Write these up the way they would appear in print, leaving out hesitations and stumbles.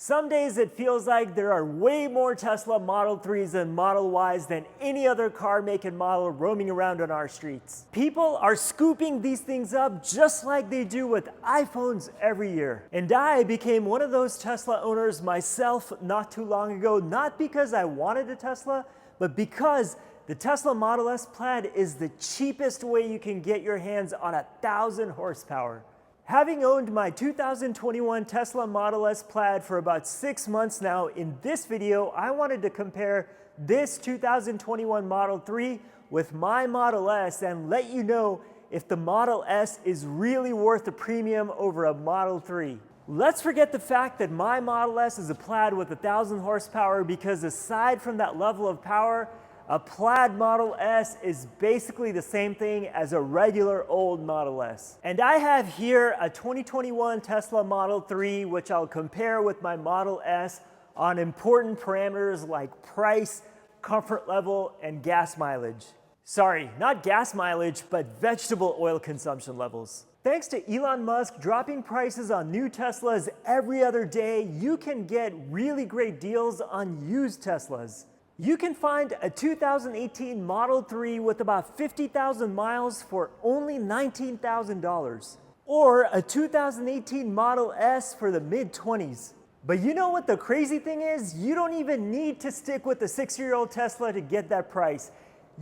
Some days it feels like there are way more Tesla Model 3s and Model Ys than any other car make and model roaming around on our streets. People are scooping these things up just like they do with iPhones every year. And I became one of those Tesla owners myself not too long ago, not because I wanted a Tesla, but because the Tesla Model S Plaid is the cheapest way you can get your hands on 1,000 horsepower. Having owned my 2021 Tesla Model S Plaid for about 6 months now, in this video, I wanted to compare this 2021 Model 3 with my Model S and let you know if the Model S is really worth the premium over a Model 3. Let's forget the fact that my Model S is a Plaid with 1,000 horsepower because aside from that level of power, a Plaid Model S is basically the same thing as a regular old Model S. And I have here a 2021 Tesla Model 3, which I'll compare with my Model S on important parameters like price, comfort level, and gas mileage. Sorry, not gas mileage, but vegetable oil consumption levels. Thanks to Elon Musk dropping prices on new Teslas every other day, you can get really great deals on used Teslas. You can find a 2018 Model 3 with about 50,000 miles for only $19,000, or a 2018 Model S for the mid-20s. But you know what the crazy thing is? You don't even need to stick with the 6-year-old Tesla to get that price.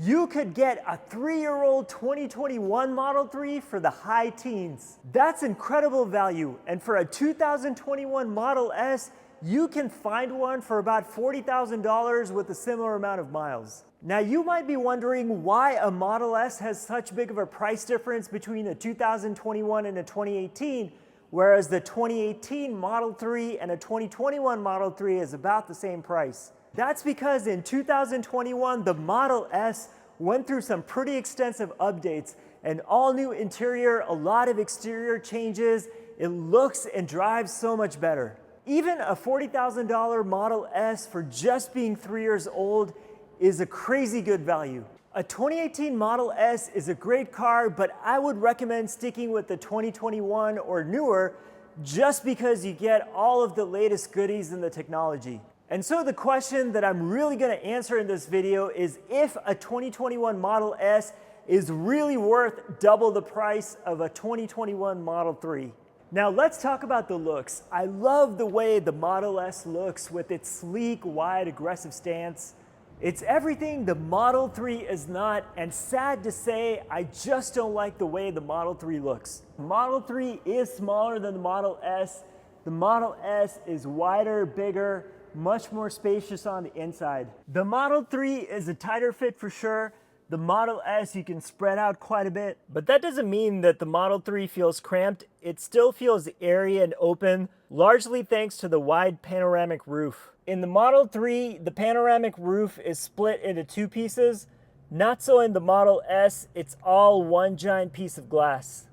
You could get a 3-year-old 2021 Model 3 for the high teens. That's incredible value, and for a 2021 Model S, you can find one for about $40,000 with a similar amount of miles. Now you might be wondering why a Model S has such big of a price difference between a 2021 and a 2018, whereas the 2018 Model 3 and a 2021 Model 3 is about the same price. That's because in 2021, the Model S went through some pretty extensive updates, an all-new interior, a lot of exterior changes. It looks and drives so much better. Even a $40,000 Model S for just being 3 years old is a crazy good value. A 2018 Model S is a great car, but I would recommend sticking with the 2021 or newer just because you get all of the latest goodies in the technology. And so the question that I'm really going to answer in this video is if a 2021 Model S is really worth double the price of a 2021 Model 3. Now let's talk about the looks. I love the way the Model S looks with its sleek, wide, aggressive stance. It's everything the Model 3 is not, and sad to say, I just don't like the way the Model 3 looks. The Model 3 is smaller than the Model S. The Model S is wider, bigger, much more spacious on the inside. The Model 3 is a tighter fit for sure. The Model S you can spread out quite a bit, but that doesn't mean that the Model 3 feels cramped. It still feels airy and open, largely thanks to the wide panoramic roof. In the Model 3, the panoramic roof is split into 2 pieces. Not so in the Model S, it's all one giant piece of glass.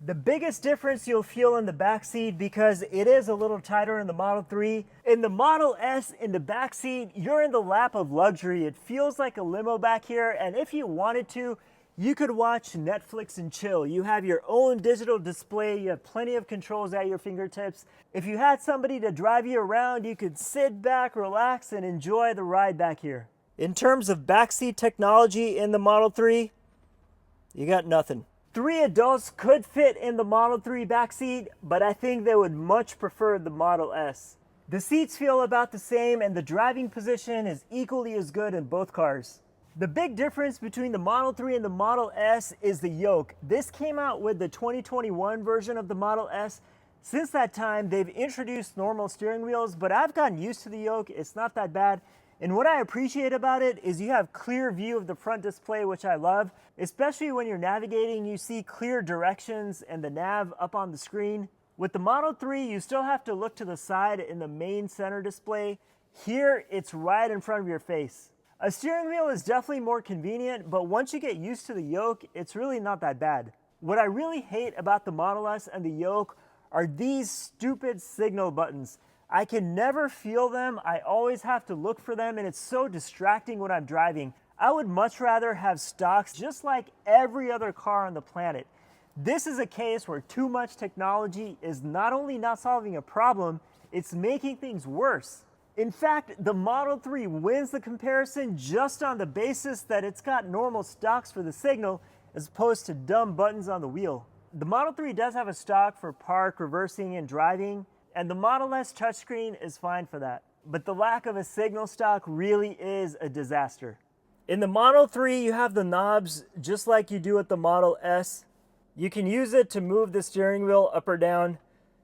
The biggest difference you'll feel in the back seat, because it is a little tighter in the Model 3. In the Model S, in the back seat, you're in the lap of luxury. It feels like a limo back here, and if you wanted to, you could watch Netflix and chill. You have your own digital display, you have plenty of controls at your fingertips. If you had somebody to drive you around, you could sit back, relax, and enjoy the ride back here. In terms of backseat technology in the Model 3, you got nothing. 3 adults could fit in the Model 3 backseat, but I think they would much prefer the Model S. The seats feel about the same and the driving position is equally as good in both cars. The big difference between the Model 3 and the Model S is the yoke. This came out with the 2021 version of the Model S. Since that time, they've introduced normal steering wheels, but I've gotten used to the yoke. It's not that bad. And what I appreciate about it is you have clear view of the front display, which I love. Especially when you're navigating, you see clear directions and the nav up on the screen. With the Model 3, you still have to look to the side in the main center display. Here, it's right in front of your face. A steering wheel is definitely more convenient, but once you get used to the yoke, it's really not that bad. What I really hate about the Model S and the yoke are these stupid signal buttons. I can never feel them. I always have to look for them, and it's so distracting when I'm driving. I would much rather have stocks just like every other car on the planet. This is a case where too much technology is not only not solving a problem, it's making things worse. In fact, the Model 3 wins the comparison just on the basis that it's got normal stocks for the signal as opposed to dumb buttons on the wheel. The Model 3 does have a stock for park, reversing, and driving, and the Model S touchscreen is fine for that. But the lack of a signal stock really is a disaster. In the Model 3, you have the knobs just like you do with the Model S. You can use it to move the steering wheel up or down.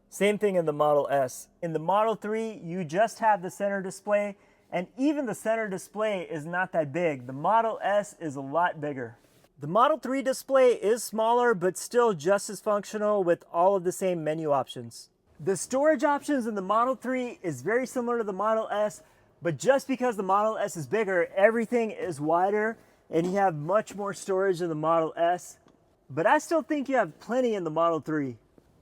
Same thing in the Model S. In the Model 3, you just have the center display, and even the center display is not that big. The Model S is a lot bigger. The Model 3 display is smaller, but still just as functional with all of the same menu options. The storage options in the Model 3 is very similar to the Model S, but just because the Model S is bigger, everything is wider, and you have much more storage in the Model S. But I still think you have plenty in the Model 3.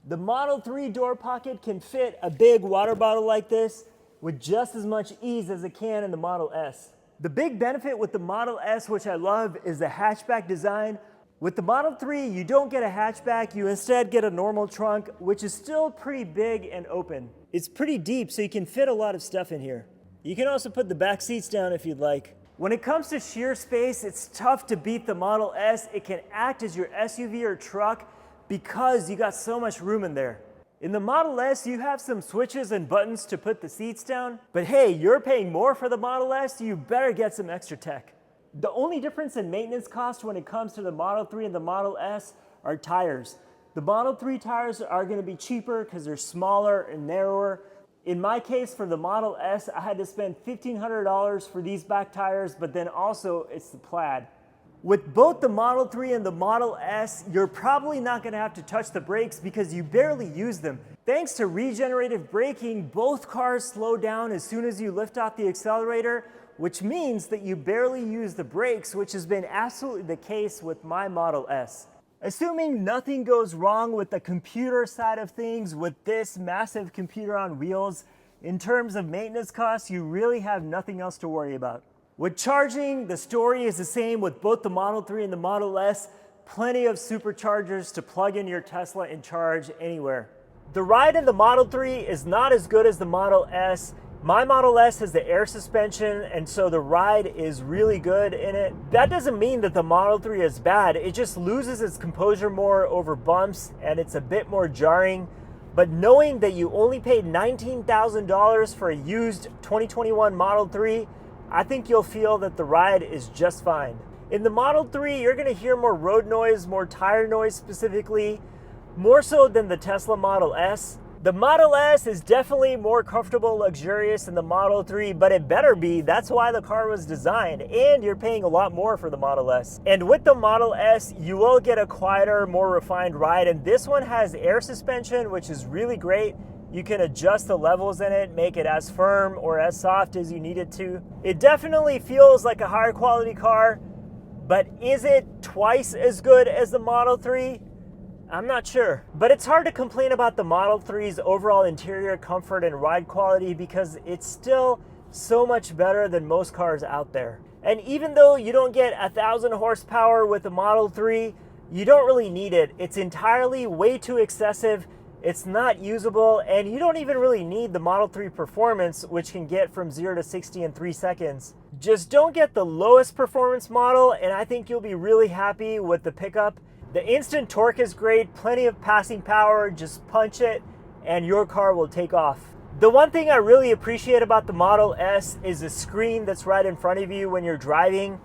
The Model 3 door pocket can fit a big water bottle like this with just as much ease as it can in the Model S. The big benefit with the Model S, which I love, is the hatchback design. With the Model 3, you don't get a hatchback, you instead get a normal trunk, which is still pretty big and open. It's pretty deep, so you can fit a lot of stuff in here. You can also put the back seats down if you'd like. When it comes to sheer space, it's tough to beat the Model S. It can act as your SUV or truck because you got so much room in there. In the Model S, you have some switches and buttons to put the seats down, but hey, you're paying more for the Model S, you better get some extra tech. The only difference in maintenance cost when it comes to the Model 3 and the Model S are tires. The Model 3 tires are going to be cheaper because they're smaller and narrower. In my case, for the Model S, I had to spend $1,500 for these back tires, but then also it's the plaid. With both the Model 3 and the Model S, you're probably not going to have to touch the brakes because you barely use them. Thanks to regenerative braking, both cars slow down as soon as you lift off the accelerator, which means that you barely use the brakes, which has been absolutely the case with my Model S. Assuming nothing goes wrong with the computer side of things with this massive computer on wheels, in terms of maintenance costs, you really have nothing else to worry about. With charging, the story is the same with both the Model 3 and the Model S. Plenty of superchargers to plug in your Tesla and charge anywhere. The ride in the Model 3 is not as good as the Model S. My Model S has the air suspension, and so the ride is really good in it. That doesn't mean that the Model 3 is bad. It just loses its composure more over bumps, and it's a bit more jarring. But knowing that you only paid $19,000 for a used 2021 Model 3, I think you'll feel that the ride is just fine. In the Model 3, you're going to hear more road noise, more tire noise specifically, more so than the Tesla Model S. The Model S is definitely more comfortable, luxurious than the Model 3, but it better be. That's why the car was designed, and you're paying a lot more for the Model S. And with the Model S, you will get a quieter, more refined ride, and this one has air suspension, which is really great. You can adjust the levels in it, make it as firm or as soft as you need it to. It definitely feels like a higher quality car, but is it twice as good as the Model 3? I'm not sure. But it's hard to complain about the Model 3's overall interior comfort and ride quality because it's still so much better than most cars out there. And even though you don't get 1,000 horsepower with the Model 3, you don't really need it. It's entirely way too excessive. It's not usable, and you don't even really need the Model 3 performance, which can get from 0 to 60 in 3 seconds. Just don't get the lowest performance model, and I think you'll be really happy with the pickup. The instant torque is great, plenty of passing power, just punch it, and your car will take off. The one thing I really appreciate about the Model S is the screen that's right in front of you when you're driving.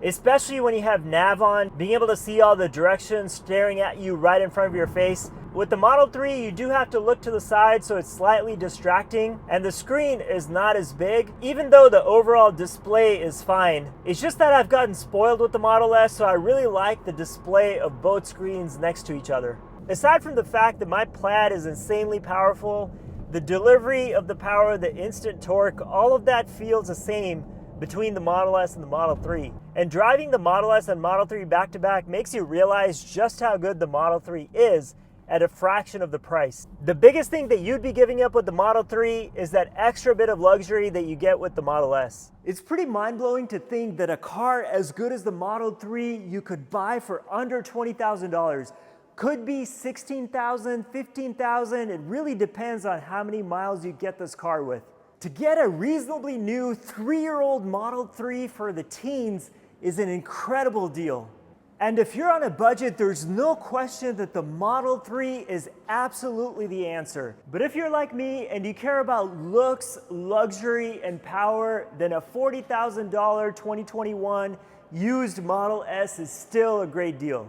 Especially when you have nav on, being able to see all the directions staring at you right in front of your face. With the Model 3, you do have to look to the side, so it's slightly distracting, and the screen is not as big, even though the overall display is fine. It's just that I've gotten spoiled with the Model S, so I really like the display of both screens next to each other. Aside from the fact that my Plaid is insanely powerful, the delivery of the power, the instant torque, all of that feels the same between the Model S and the Model 3. And driving the Model S and Model 3 back to back makes you realize just how good the Model 3 is at a fraction of the price. The biggest thing that you'd be giving up with the Model 3 is that extra bit of luxury that you get with the Model S. It's pretty mind-blowing to think that a car as good as the Model 3 you could buy for under $20,000. Could be 16,000, 15,000. It really depends on how many miles you get this car with. To get a reasonably new 3-year-old Model 3 for the teens is an incredible deal. And if you're on a budget, there's no question that the Model 3 is absolutely the answer. But if you're like me and you care about looks, luxury, and power, then a $40,000 2021 used Model S is still a great deal.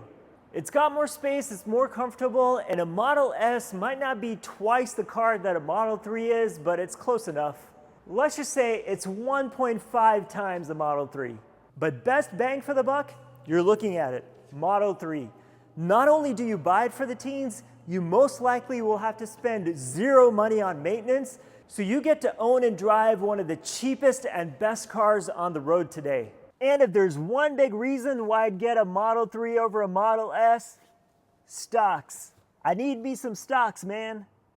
It's got more space, it's more comfortable, and a Model S might not be twice the car that a Model 3 is, but it's close enough. Let's just say it's 1.5 times the Model 3. But best bang for the buck? You're looking at it, Model 3. Not only do you buy it for the teens, you most likely will have to spend zero money on maintenance, so you get to own and drive one of the cheapest and best cars on the road today. And if there's one big reason why I'd get a Model 3 over a Model S, stocks. I need me some stocks, man.